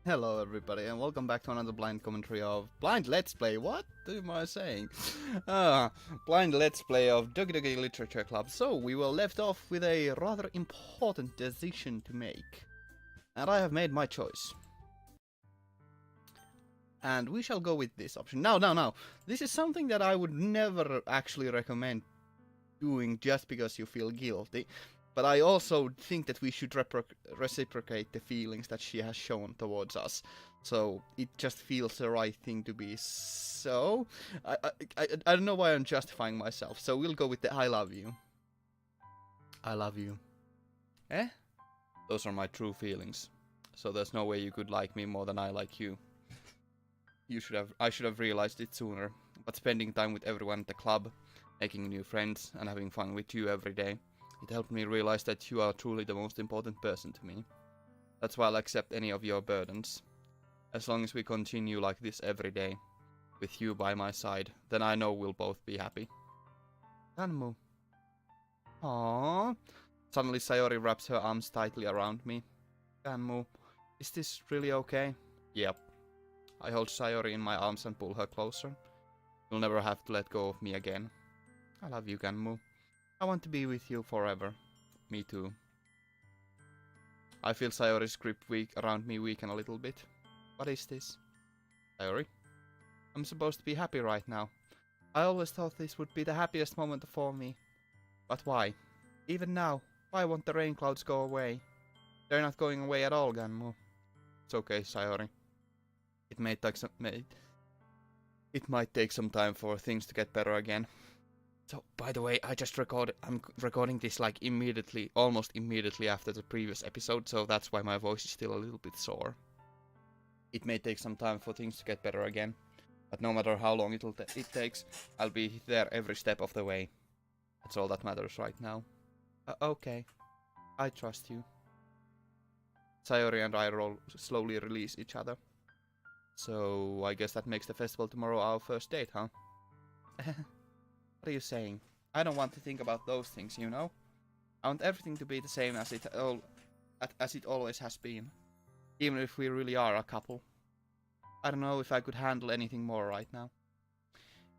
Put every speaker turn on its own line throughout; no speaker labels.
Hello everybody and welcome back to another blind commentary of Blind Let's Play. What am I saying? Ah, Blind Let's Play of Doki Doki Literature Club. So we were left off with a rather important decision to make. And I have made my choice. And we shall go with this option. Now. This is something that I would never actually recommend doing just because you feel guilty. But I also think that we should reciprocate the feelings that she has shown towards us. So it just feels the right thing to be. So I don't know why I'm justifying myself. So we'll go with the I love you. I love you. Eh? Those are my true feelings. So there's no way you could like me more than I like you. I should have realized it sooner. But spending time with everyone at the club, making new friends, and having fun with you every day, it helped me realize that you are truly the most important person to me. That's why I'll accept any of your burdens. As long as we continue like this every day, with you by my side, then I know we'll both be happy. Ganmu. Aww. Suddenly Sayori wraps her arms tightly around me. Ganmu, is this really okay? Yep. I hold Sayori in my arms and pull her closer. You'll never have to let go of me again. I love you, Ganmu. I want to be with you forever. Me too. I feel Sayori's grip around me weaken a little bit. What is this? Sayori? I'm supposed to be happy right now. I always thought this would be the happiest moment for me. But why? Even now, why won't the rain clouds go away? They're not going away at all, Ganmu. It's okay, Sayori. It might take some time for things to get better again. So, by the way, I'm recording this like almost immediately after the previous episode, so that's why my voice is still a little bit sore. It may take some time for things to get better again, but no matter how long it takes, I'll be there every step of the way. That's all that matters right now. Okay, I trust you. Sayori and I slowly release each other. So, I guess that makes the festival tomorrow our first date, huh? What are you saying? I don't want to think about those things, you know? I want everything to be the same as it always has been. Even if we really are a couple. I don't know if I could handle anything more right now.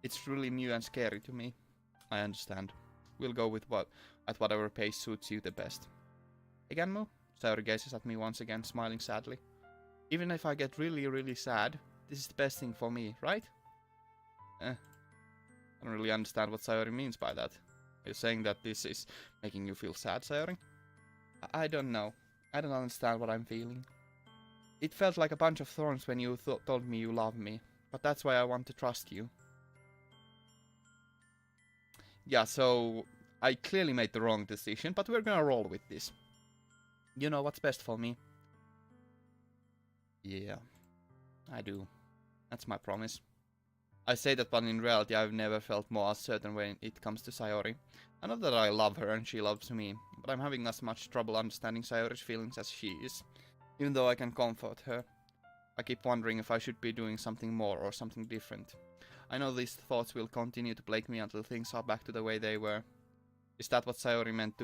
It's really new and scary to me. I understand. We'll go with whatever pace suits you the best. Ganmu? Sayori gazes at me once again, smiling sadly. Even if I get really sad, this is the best thing for me, right? I don't really understand what Sayori means by that. Are you saying that this is making you feel sad, Sayori? I don't know. I don't understand what I'm feeling. It felt like a bunch of thorns when you told me you love me, but that's why I want to trust you. Yeah, so I clearly made the wrong decision, but we're gonna roll with this. You know what's best for me? Yeah, I do. That's my promise. I say that, but in reality I've never felt more uncertain when it comes to Sayori. I know that I love her and she loves me, but I'm having as much trouble understanding Sayori's feelings as she is. Even though I can comfort her, I keep wondering if I should be doing something more or something different. I know these thoughts will continue to plague me until things are back to the way they were. Is that what Sayori meant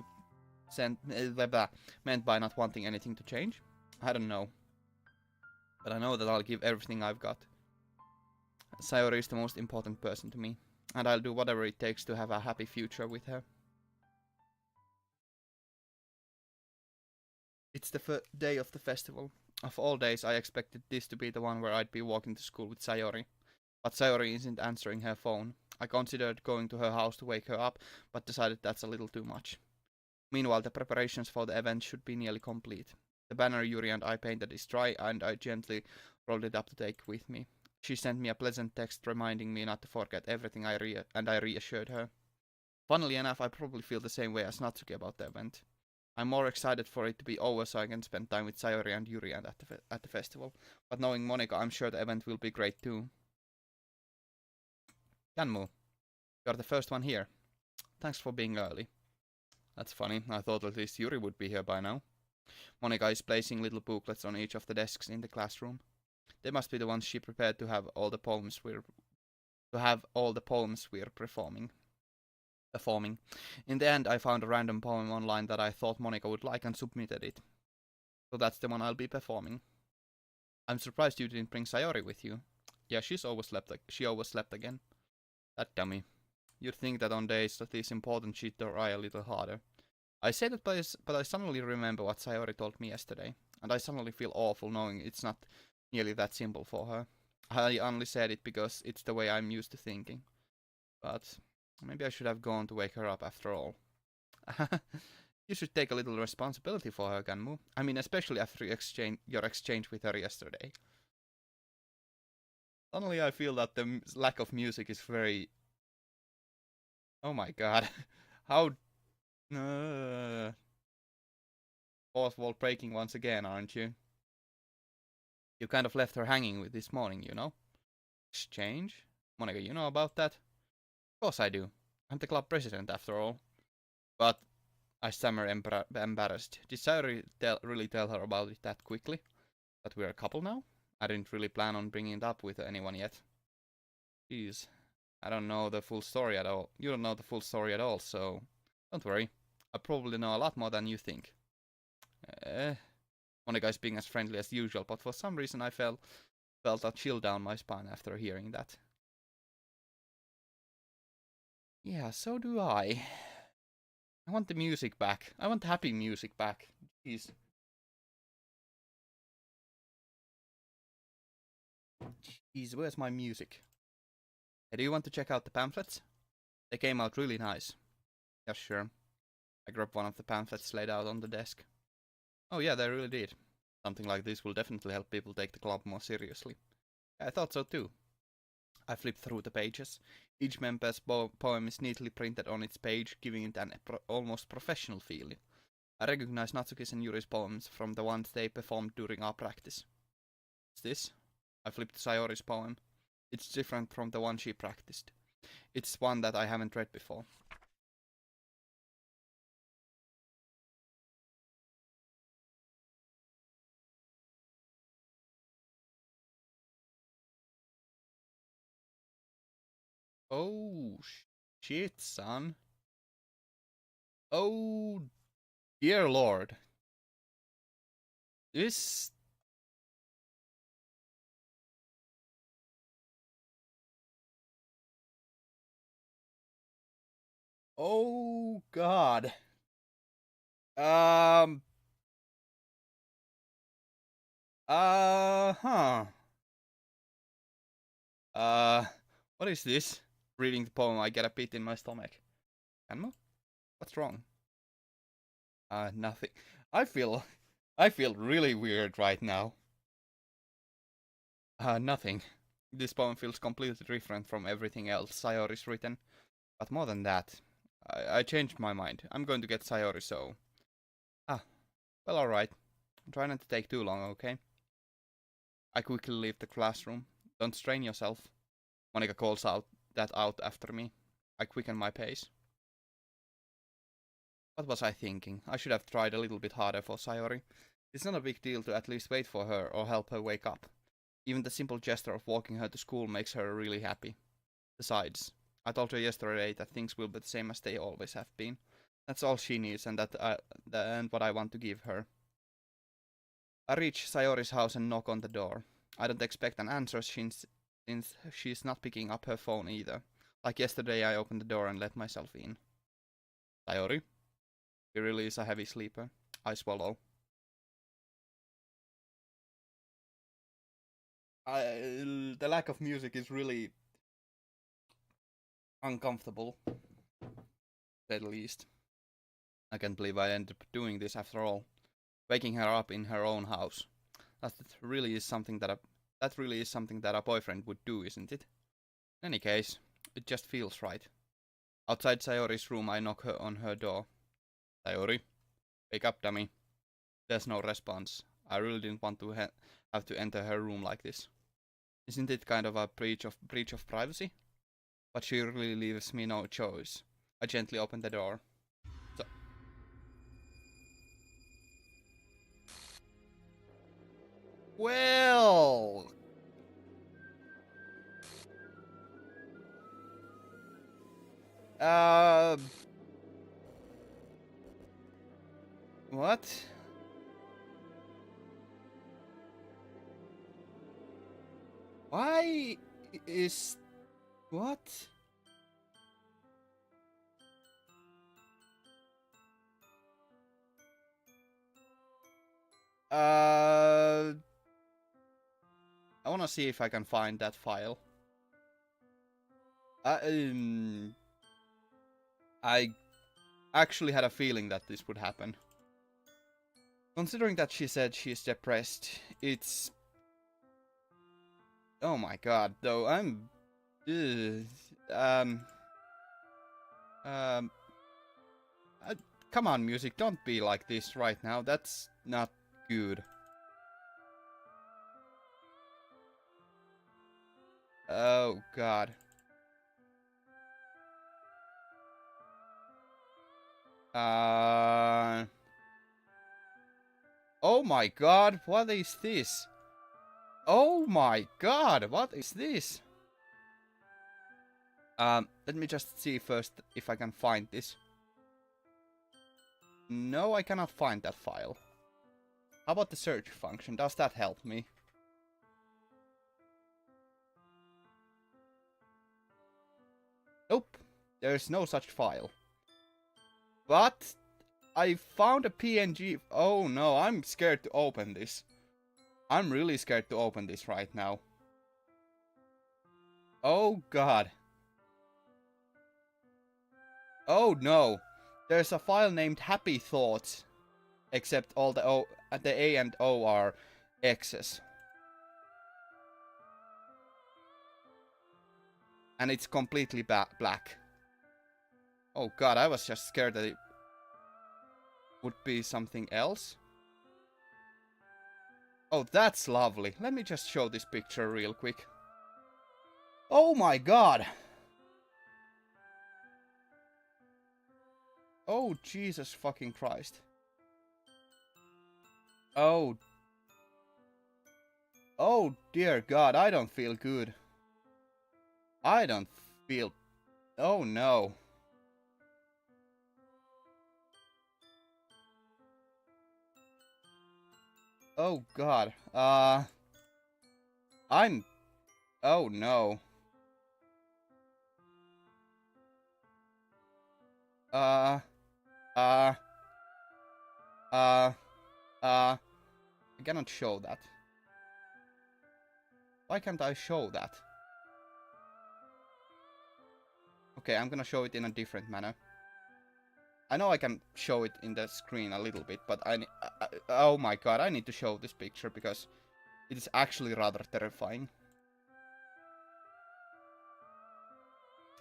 by not wanting anything to change? I don't know. But I know that I'll give everything I've got. Sayori is the most important person to me, and I'll do whatever it takes to have a happy future with her. It's the day of the festival. Of all days, I expected this to be the one where I'd be walking to school with Sayori. But Sayori isn't answering her phone. I considered going to her house to wake her up, but decided that's a little too much. Meanwhile, the preparations for the event should be nearly complete. The banner Yuri and I painted is dry, and I gently rolled it up to take with me. She sent me a pleasant text reminding me not to forget everything I reassured her. Funnily enough, I probably feel the same way as Natsuki about the event. I'm more excited for it to be over so I can spend time with Sayori and Yuri and at the festival. But knowing Monika, I'm sure the event will be great too. Ganmu, you're the first one here. Thanks for being early. That's funny, I thought at least Yuri would be here by now. Monika is placing little booklets on each of the desks in the classroom. They must be the ones she prepared to have all the poems we're performing. In the end, I found a random poem online that I thought Monika would like and submitted it. So that's the one I'll be performing. I'm surprised you didn't bring Sayori with you. Yeah, she always slept again. That dummy. You'd think that on days that is important she'd try a little harder. I say that, but I suddenly remember what Sayori told me yesterday, and I suddenly feel awful knowing it's not nearly that simple for her. I only said it because it's the way I'm used to thinking. But maybe I should have gone to wake her up after all. You should take a little responsibility for her, Ganmu. I mean, especially after your exchange with her yesterday. Suddenly I feel that the lack of music is very... Oh my god. How... Fourth wall breaking once again, aren't you? You kind of left her hanging with this morning, you know? Exchange? Monica, you know about that? Of course I do. I'm the club president after all. But I stammer embarrassed. Did Sayori really tell her about it that quickly? That we're a couple now? I didn't really plan on bringing it up with anyone yet. Jeez. I don't know the full story at all. You don't know the full story at all, so... Don't worry. I probably know a lot more than you think. Monica is being as friendly as usual, but for some reason I felt a chill down my spine after hearing that. Yeah, so do I. I want the music back. I want happy music back. Jeez. Jeez, where's my music? Hey, do you want to check out the pamphlets? They came out really nice. Yeah, sure. I grabbed one of the pamphlets laid out on the desk. Oh yeah, they really did. Something like this will definitely help people take the club more seriously. I thought so too. I flipped through the pages. Each member's poem is neatly printed on its page, giving it an almost professional feeling. I recognize Natsuki's and Yuri's poems from the ones they performed during our practice. What's this? I flipped to Sayori's poem. It's different from the one she practiced. It's one that I haven't read before. Oh, shit, son. Oh, dear lord. This... Oh, God. Um... Huh. Uh... What is this? Reading the poem, I get a pit in my stomach. Anmo? What's wrong? Nothing. I feel... I feel really weird right now. Nothing. This poem feels completely different from everything else Sayori's written. But more than that, I changed my mind. I'm going to get Sayori, so... Ah, well, alright. Try not to take too long, okay? I quickly leave the classroom. Don't strain yourself. Monica calls out after me. I quicken my pace. What was I thinking? I should have tried a little bit harder for Sayori. It's not a big deal to at least wait for her or help her wake up. Even the simple gesture of walking her to school makes her really happy. Besides, I told her yesterday that things will be the same as they always have been. That's all she needs and and what I want to give her. I reach Sayori's house and knock on the door. I don't expect an answer since she's not picking up her phone either. Like yesterday, I opened the door and let myself in. Sayori? She really is a heavy sleeper. I swallow. The lack of music is really uncomfortable, at least. I can't believe I ended up doing this after all. Waking her up in her own house. That really is something that a boyfriend would do, isn't it? In any case, it just feels right. Outside Sayori's room, I knock on her door. Sayori, wake up, dummy. There's no response. I really didn't want to have to enter her room like this. Isn't it kind of a breach of privacy? But she really leaves me no choice. I gently open the door. So, well, what? Why is... What? I wanna see if I can find that file. I actually had a feeling that this would happen. Considering that she said she's depressed, it's... Oh my god, though, I'm... come on, music, don't be like this right now. That's not good. Oh god. Oh my god, what is this? Oh my god, what is this? Let me just see first if I can find this. No, I cannot find that file. How about the search function? Does that help me? Nope, there's no such file. But I found a PNG. Oh no, I'm scared to open this. I'm really scared to open this right now. Oh god. Oh no. There's a file named Happy Thoughts. Except all the A and O are X's. And it's completely black. Oh god, I was just scared that it would be something else. Oh, that's lovely. Let me just show this picture real quick. Oh my god! Oh, Jesus fucking Christ. Oh. Oh, dear God, I don't feel good. I don't feel... Oh, no. Oh, God. I'm... Oh, no. I cannot show that. Why can't I show that? Okay, I'm gonna show it in a different manner. I know I can show it in the screen a little bit, but oh my god, I need to show this picture because it is actually rather terrifying.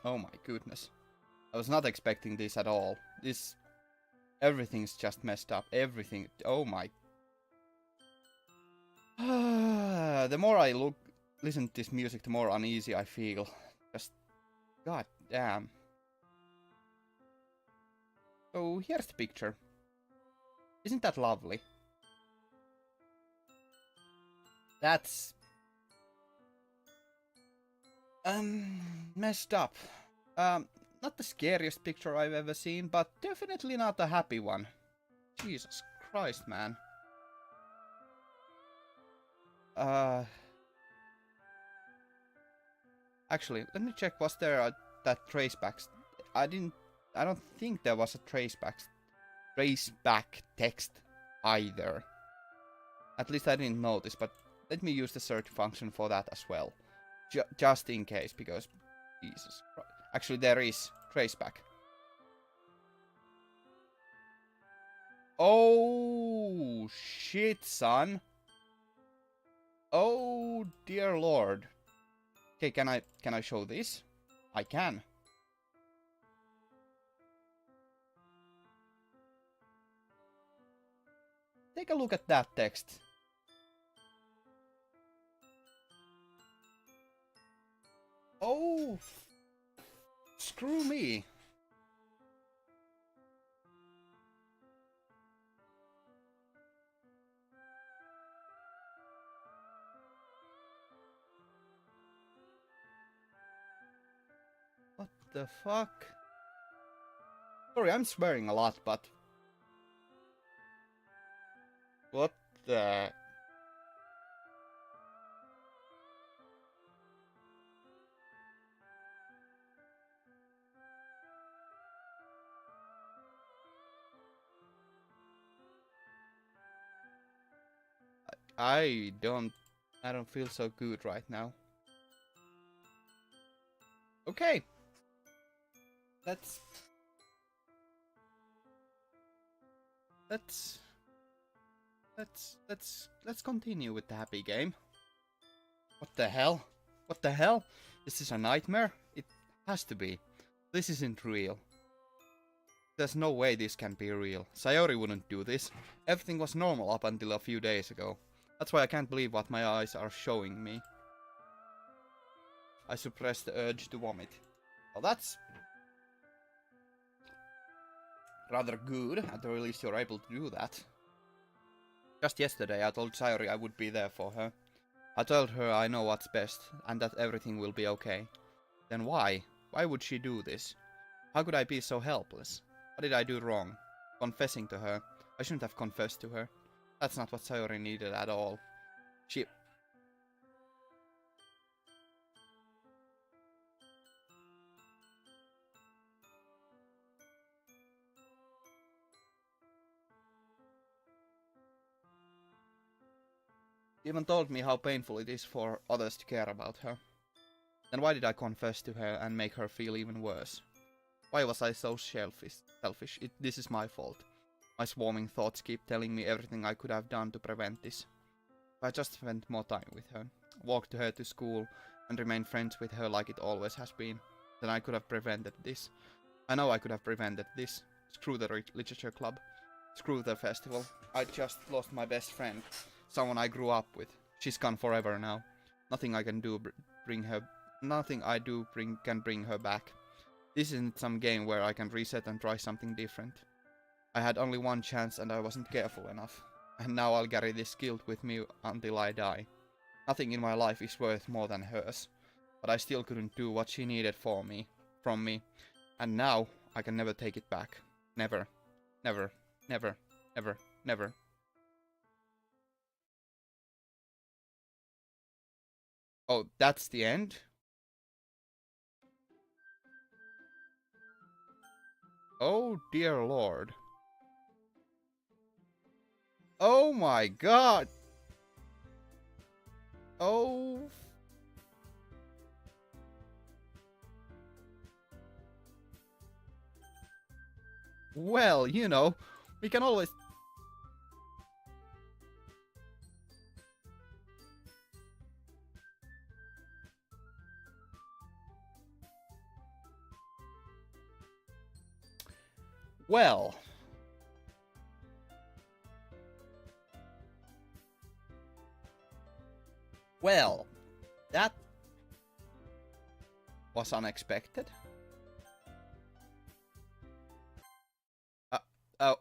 Oh my goodness. I was not expecting this at all. Everything's just messed up. Everything. Oh my. The more I listen to this music, the more uneasy I feel. Just, god damn. Oh, here's the picture. Isn't that lovely? That's... messed up. Not the scariest picture I've ever seen, but definitely not a happy one. Jesus Christ, man. Actually, let me check, was there that traceback? I don't think there was a traceback text either. At least I didn't notice, but let me use the search function for that as well. Just in case, because Jesus Christ. Actually, there is traceback. Oh shit, son. Oh dear lord. Okay, can I show this? I can. Take a look at that text. Oh, screw me. What the fuck? Sorry, I'm swearing a lot, but... What the... I don't feel so good right now. Okay. Let's continue with the happy game. What the hell? What the hell? Is this a nightmare? It has to be. This isn't real. There's no way this can be real. Sayori wouldn't do this. Everything was normal up until a few days ago. That's why I can't believe what my eyes are showing me. I suppress the urge to vomit. Well, that's rather good. At the least you're able to do that. Just yesterday I told Sayori I would be there for her. I told her I know what's best and that everything will be okay. Then why? Why would she do this? How could I be so helpless? What did I do wrong? Confessing to her. I shouldn't have confessed to her. That's not what Sayori needed at all. She... even told me how painful it is for others to care about her. Then why did I confess to her and make her feel even worse? Why was I so selfish? This is my fault. My swarming thoughts keep telling me everything I could have done to prevent this. If I just spent more time with her, walked her to school, and remained friends with her like it always has been, then I could have prevented this. I know I could have prevented this. Screw the literature club. Screw the festival. I just lost my best friend. Someone I grew up with. She's gone forever now. Nothing I can do can bring her back. This isn't some game where I can reset and try something different. I had only one chance and I wasn't careful enough. And now I'll carry this guilt with me until I die. Nothing in my life is worth more than hers. But I still couldn't do what she needed from me. And now I can never take it back. Never. Never. Never. Never. Never. Oh, that's the end? Oh dear lord. Oh my god. Oh. Well, you know, we can always... Well... Well, that was unexpected. Oh.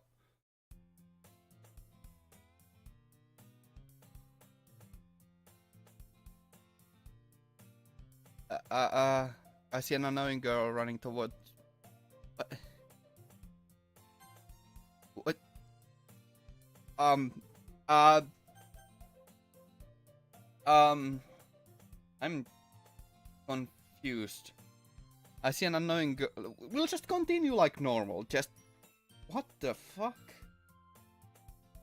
I see an unknowing girl running toward... What? I'm confused. I see an unknowing girl. We'll just continue like normal. Just... What the fuck?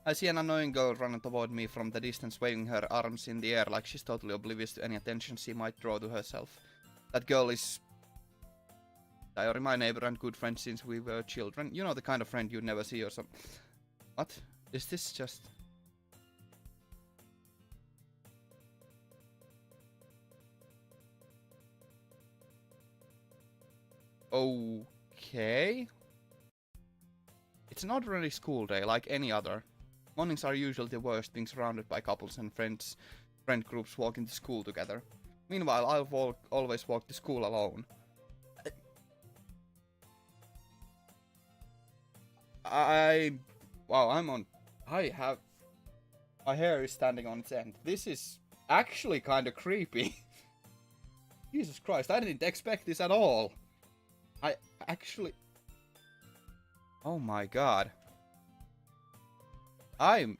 I see an annoying girl running toward me from the distance, waving her arms in the air like she's totally oblivious to any attention she might draw to herself. That girl is... Sayori, my neighbor and good friend since we were children. You know, the kind of friend you'd never see or something. What? Is this just... Okay. It's an ordinary school day, like any other. Mornings are usually the worst, being surrounded by couples and friend groups walking to school together. Meanwhile, I'll always walk to school alone. Wow, my hair is standing on its end. This is actually kind of creepy. Jesus Christ, I didn't expect this at all. I actually... Oh my god. I'm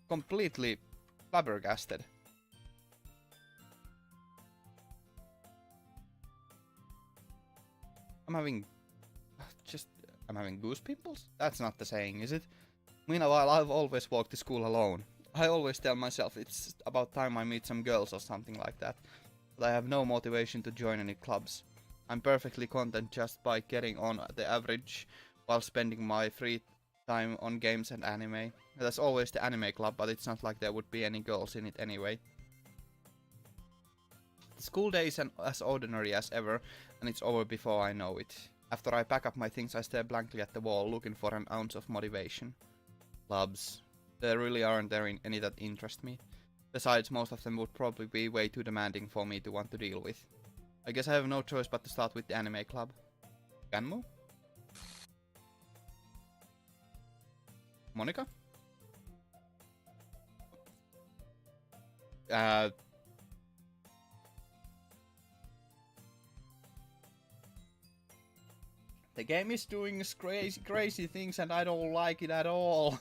completely flabbergasted. I'm having goose pimples? That's not the saying, is it? Meanwhile, I've always walked to school alone. I always tell myself it's about time I meet some girls or something like that, but I have no motivation to join any clubs. I'm perfectly content just by getting on the average while spending my free time on games and anime. There's always the anime club, but it's not like there would be any girls in it anyway. The school day is as ordinary as ever, and it's over before I know it. After I pack up my things, I stare blankly at the wall, looking for an ounce of motivation. Clubs. There really aren't any that interest me. Besides, most of them would probably be way too demanding for me to want to deal with. I guess I have no choice but to start with the anime club. Ganmu? Monica? The game is doing crazy things and I don't like it at all.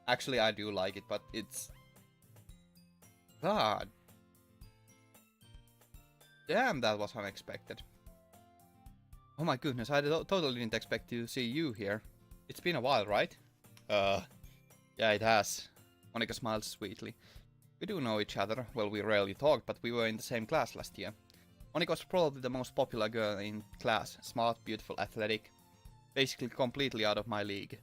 Actually, I do like it, but it's... God. Damn, that was unexpected. Oh my goodness, I totally didn't expect to see you here. It's been a while, right? Yeah, it has. Monica smiles sweetly. We do know each other. Well, we rarely talked, but we were in the same class last year. Monica was probably the most popular girl in class. Smart, beautiful, athletic. Basically completely out of my league.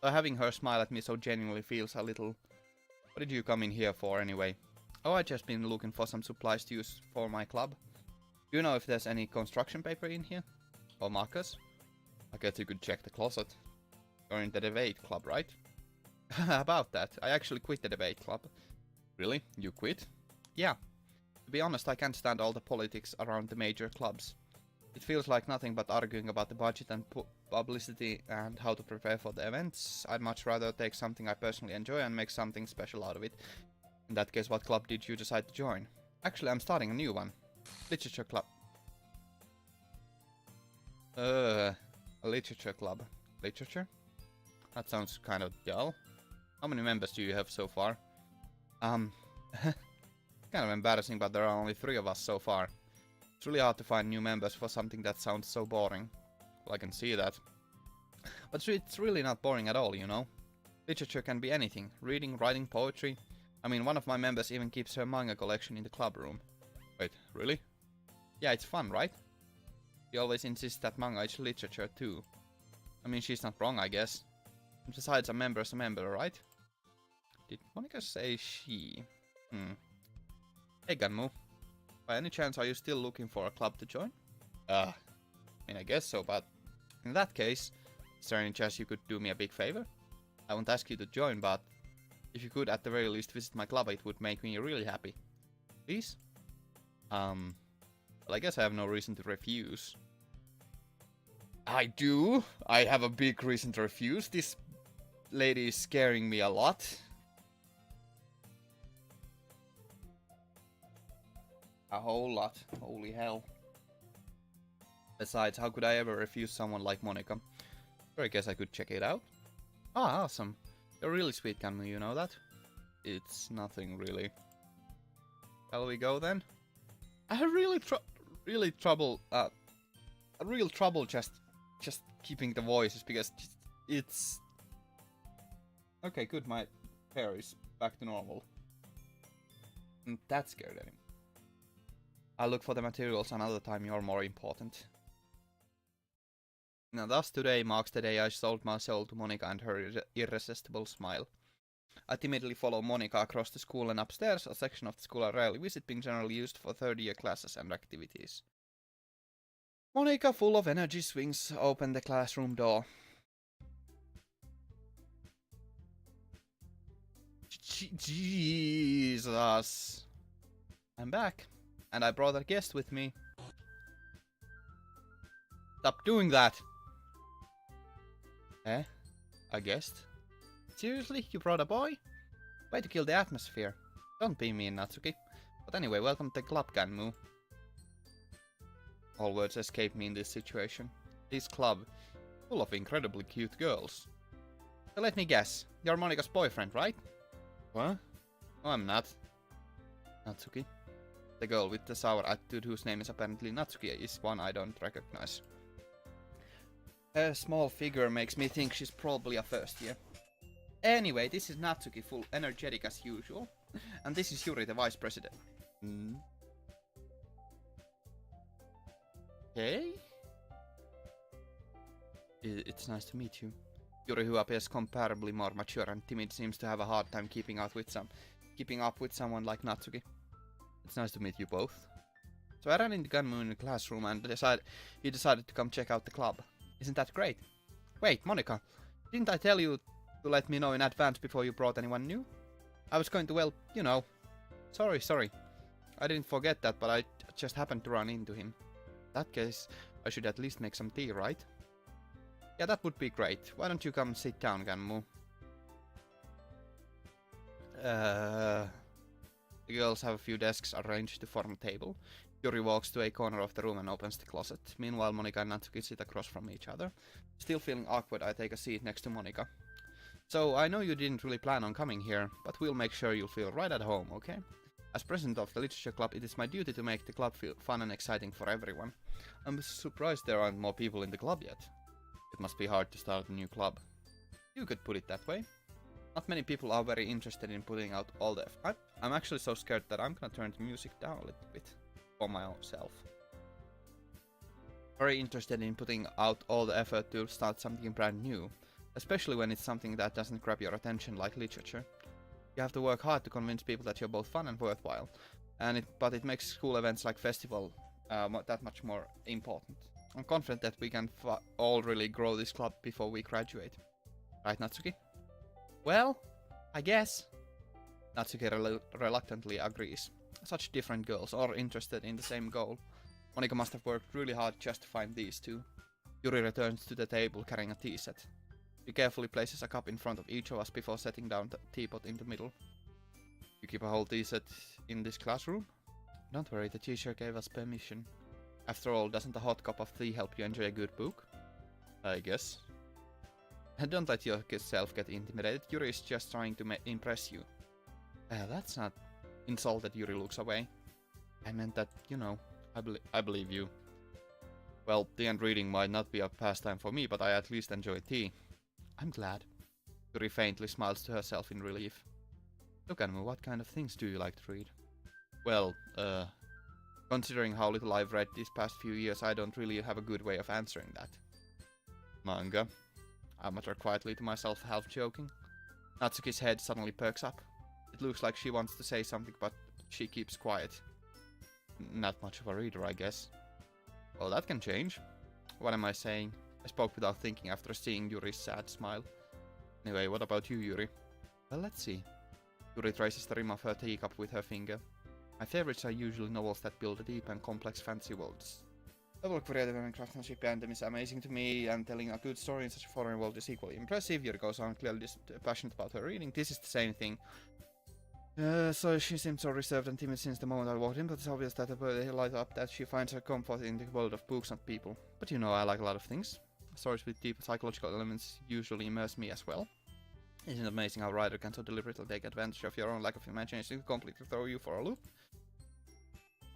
So having her smile at me so genuinely feels a little... What did you come in here for anyway? Oh, I just been looking for some supplies to use for my club. Do you know if there's any construction paper in here? Or markers? I guess you could check the closet. You're in the debate club, right? About that, I actually quit the debate club. Really? You quit? Yeah. To be honest, I can't stand all the politics around the major clubs. It feels like nothing but arguing about the budget and publicity and how to prepare for the events. I'd much rather take something I personally enjoy and make something special out of it. In that case, what club did you decide to join? Actually, I'm starting a new one. Literature club. A literature club. Literature? That sounds kind of dull. How many members do you have so far? Kind of embarrassing, but there are only 3 of us so far. It's really hard to find new members for something that sounds so boring. Well, I can see that. But it's really not boring at all, you know? Literature can be anything. Reading, writing, poetry. I mean, one of my members even keeps her manga collection in the club room. Wait, really? Yeah, it's fun, right? She always insists that manga is literature too. I mean, she's not wrong, I guess. Besides, a member is a member, right? Did Monica say she? Hey, Ganmu. By any chance, are you still looking for a club to join? I mean, I guess so, but... In that case, is there any chance you could do me a big favor? I won't ask you to join, but... If you could at the very least visit my club, it would make me really happy. Please? Well, I guess I have no reason to refuse. I do! I have a big reason to refuse. This lady is scaring me a lot. A whole lot. Holy hell. Besides, how could I ever refuse someone like Monica? Sure, I guess I could check it out. Ah, awesome. You're really sweet, Kanmu, you know that? It's nothing, really. Shall we go, then? I have really trouble just keeping the voices, because it's... Okay, good, my hair is back to normal. That scared him. I'll look for the materials another time, you're more important. Now thus today marks the day I sold my soul to Monica and her irresistible smile. I timidly follow Monica across the school and upstairs, a section of the school I rarely visit, being generally used for third-year classes and activities. Monica, full of energy, swings open the classroom door. Jesus. I'm back, and I brought a guest with me. Stop doing that! Eh? A guest? Seriously? You brought a boy? Way to kill the atmosphere. Don't be mean, Natsuki. But anyway, welcome to Club Ganmu. All words escape me in this situation. This club, full of incredibly cute girls. So let me guess, you're Monica's boyfriend, right? What? No, I'm not. Natsuki. The girl with the sour attitude whose name is apparently Natsuki is one I don't recognize. Her small figure makes me think she's probably a first year. Anyway, this is Natsuki, full energetic as usual. And this is Yuri, the vice president. Okay. It's nice to meet you. Yuri, who appears comparably more mature and timid, seems to have a hard time keeping up with someone like Natsuki. It's nice to meet you both. So I ran into Gunmu in the classroom and he decided to come check out the club. Isn't that great? Wait, Monica, didn't I tell you to let me know in advance before you brought anyone new? I was going to, well, you know. Sorry. I didn't forget that, but I just happened to run into him. In that case, I should at least make some tea, right? Yeah, that would be great. Why don't you come sit down, Gunmu? The girls have a few desks arranged to form a table. Yuri walks to a corner of the room and opens the closet. Meanwhile, Monica and Natsuki sit across from each other. Still feeling awkward, I take a seat next to Monica. So, I know you didn't really plan on coming here, but we'll make sure you'll feel right at home, okay? As president of the literature club, it is my duty to make the club feel fun and exciting for everyone. I'm surprised there aren't more people in the club yet. It must be hard to start a new club. You could put it that way. Not many people are very interested in putting out all the effort. I'm actually so scared that I'm gonna turn the music down a little bit for my own self. Very interested in putting out all the effort to start something brand new, especially when it's something that doesn't grab your attention like literature. You have to work hard to convince people that you're both fun and worthwhile, but it makes school events like festival that much more important. I'm confident that we can all really grow this club before we graduate. Right, Natsuki? Well, I guess. Natsuki reluctantly agrees. Such different girls, all interested in the same goal. Monica must have worked really hard just to find these two. Yuri returns to the table carrying a tea set. He carefully places a cup in front of each of us before setting down the teapot in the middle. You keep a whole tea set in this classroom? Don't worry, the teacher gave us permission. After all, doesn't a hot cup of tea help you enjoy a good book? I guess. And don't let yourself get intimidated. Yuri is just trying to impress you. That's not... Insulted, Yuri looks away. I meant that, you know, I believe you. Well, tea and reading might not be a pastime for me, but I at least enjoy tea. I'm glad. Yuri faintly smiles to herself in relief. Look, Anmu, what kind of things do you like to read? Well, considering how little I've read these past few years, I don't really have a good way of answering that. Manga. I mutter quietly to myself, half joking. Natsuki's head suddenly perks up. It looks like she wants to say something, but she keeps quiet. Not much of a reader, I guess. Well, that can change. What am I saying? I spoke without thinking after seeing Yuri's sad smile. Anyway, what about you, Yuri? Well, let's see. Yuri traces the rim of her teacup with her finger. My favorites are usually novels that build a deep and complex fantasy worlds. Level of creative and craftsmanship behind them is amazing to me, and telling a good story in such a foreign world is equally impressive. Yuri goes on, clearly passionate about her reading. This is the same thing. So she seemed so reserved and timid since the moment I walked in, but it's obvious that the light up that she finds her comfort in the world of books, not people. But you know, I like a lot of things. Stories with deep psychological elements usually immerse me as well. Isn't it amazing how a writer can so deliberately take advantage of your own lack of imagination to completely throw you for a loop?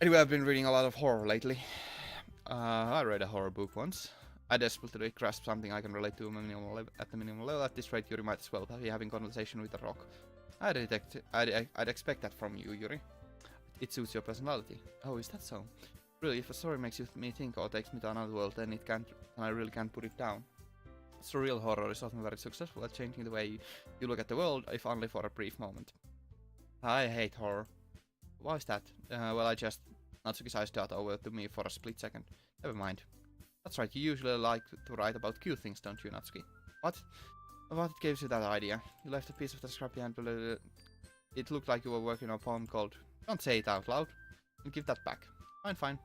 Anyway, I've been reading a lot of horror lately. I read a horror book once. I desperately grasped something I can relate to at the minimum level. At this rate, Yuri might as well be having conversation with a rock. I'd expect that from you, Yuri. It suits your personality. Oh, is that so? Really, if a story makes me think or takes me to another world, then I really can't put it down. Surreal horror is often very successful at changing the way you look at the world, if only for a brief moment. I hate horror. Why is that? Well, Natsuki's eyes dart over to me for a split second. Never mind. That's right, you usually like to write about cute things, don't you, Natsuki? What? What gives you that idea? You left a piece of the scrappy hand. It looked like you were working on a poem called... Don't say it out loud. I'll give that back. Fine.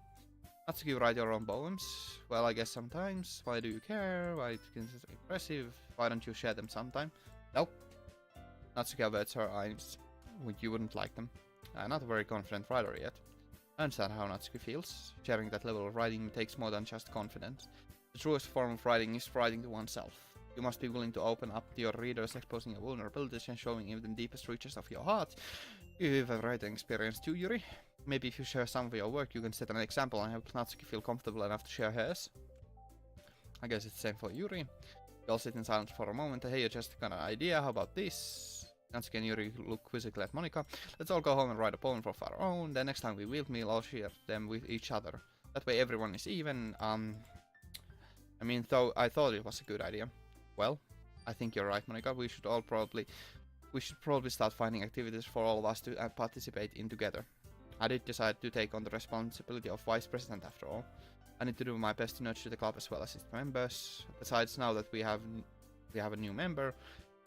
Natsuki, you write your own poems? Well, I guess sometimes. Why do you care? Why it's impressive? Why don't you share them sometime? Nope. Natsuki averts her eyes. You wouldn't like them. Not a very confident writer yet. I understand how Natsuki feels. Sharing that level of writing takes more than just confidence. The truest form of writing is writing to oneself. You must be willing to open up to your readers, exposing your vulnerabilities and showing even the deepest reaches of your heart. You have a writing experience too, Yuri. Maybe if you share some of your work, you can set an example and help Natsuki feel comfortable enough to share hers. I guess it's the same for Yuri. We all sit in silence for a moment. Hey, you just got an idea. How about this? Natsuki and Yuri look quizzically at Monika. Let's all go home and write a poem of our own. The next time we meet, we'll all share them with each other. That way everyone is even. I mean, though I thought it was a good idea. Well, I think you're right, Monika. We should probably start finding activities for all of us to participate in together. I did decide to take on the responsibility of vice president after all. I need to do my best to nurture the club as well as its members. Besides, now that we have a new member,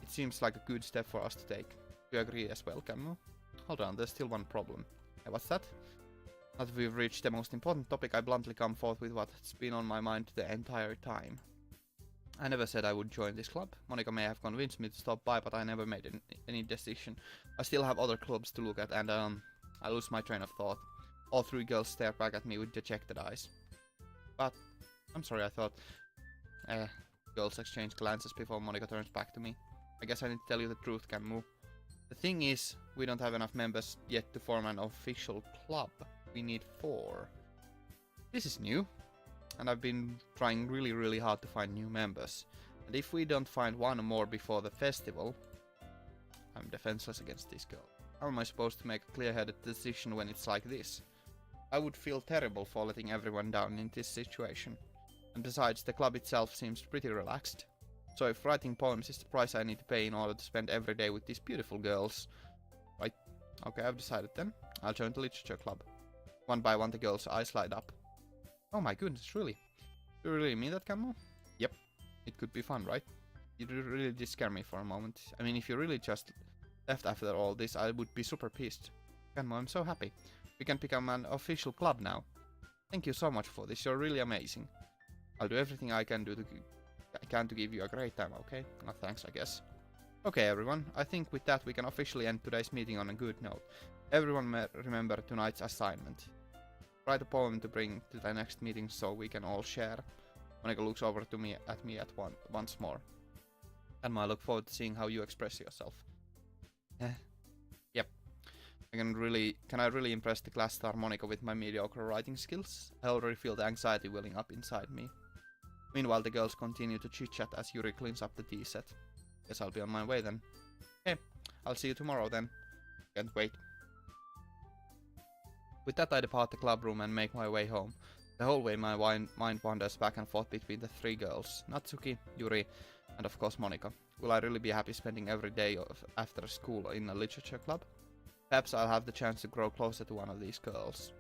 it seems like a good step for us to take. Do you agree as well, Kammo? Hold on, there's still one problem. Hey, what's that? Now that we've reached the most important topic, I bluntly come forth with what's been on my mind the entire time. I never said I would join this club. Monika may have convinced me to stop by, but I never made any decision. I still have other clubs to look at, and I lose my train of thought. All three girls stare back at me with dejected eyes. But, I'm sorry, I thought. Girls exchange glances before Monika turns back to me. I guess I need to tell you the truth, Kammo. The thing is, we don't have enough members yet to form an official club. We need 4. This is new, and I've been trying really hard to find new members. And if we don't find one more before the festival, I'm defenseless against this girl. How am I supposed to make a clear-headed decision when it's like this? I would feel terrible for letting everyone down in this situation. And besides, the club itself seems pretty relaxed. So if writing poems is the price I need to pay in order to spend every day with these beautiful girls... Right, okay, I've decided then. I'll join the literature club. One by one the girls' eyes light up. Oh my goodness, really? Do you really mean that, Kammo? Yep, it could be fun, right? You really did scare me for a moment. I mean, if you really just left after all this, I would be super pissed. Kammo, I'm so happy. We can become an official club now. Thank you so much for this, you're really amazing. I'll do everything I can to give you a great time, okay? Oh, thanks, I guess. Okay, everyone, I think with that we can officially end today's meeting on a good note. Everyone may remember tonight's assignment. Write a poem to bring to the next meeting so we can all share. Monika looks over to me once more. And I look forward to seeing how you express yourself. Yep. Can I really impress the class star Monika with my mediocre writing skills? I already feel the anxiety welling up inside me. Meanwhile, the girls continue to chit-chat as Yuri cleans up the tea set. Guess I'll be on my way then. Okay, I'll see you tomorrow then. Can't wait. With that, I depart the club room and make my way home. The whole way my mind wanders back and forth between the 3 girls, Natsuki, Yuri, and of course Monika. Will I really be happy spending every day after school in a literature club? Perhaps I'll have the chance to grow closer to one of these girls.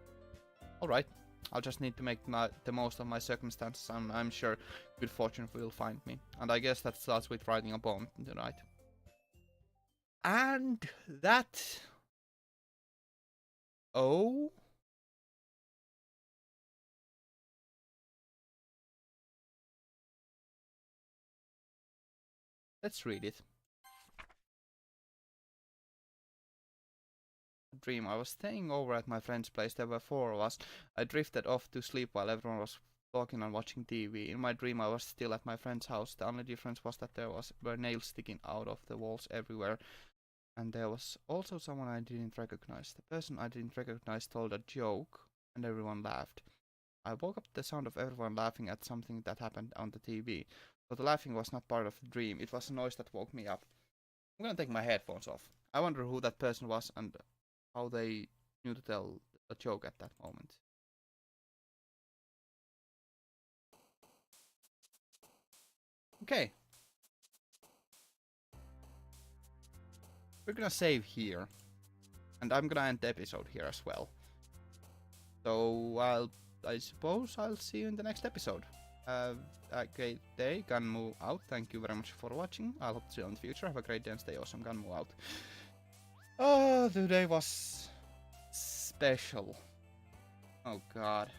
Alright, I'll just need to make the most of my circumstances, and I'm sure good fortune will find me. And I guess that starts with writing a poem tonight. And that... Oh? Let's read it. Dream. I was staying over at my friend's place. There were 4 of us. I drifted off to sleep while everyone was talking and watching TV. In my dream, I was still at my friend's house. The only difference was that there were nails sticking out of the walls everywhere. And there was also someone I didn't recognize. The person I didn't recognize told a joke, and everyone laughed. I woke up to the sound of everyone laughing at something that happened on the TV. But the laughing was not part of the dream. It was a noise that woke me up. I'm gonna take my headphones off. I wonder who that person was and how they knew to tell a joke at that moment. Okay. We're gonna save here. And I'm gonna end the episode here as well. So I suppose I'll see you in the next episode. Have a great day. Gunmu out. Thank you very much for watching. I'll hope to see you in the future. Have a great day and stay awesome. Gunmu out. Oh, today was special. Oh god.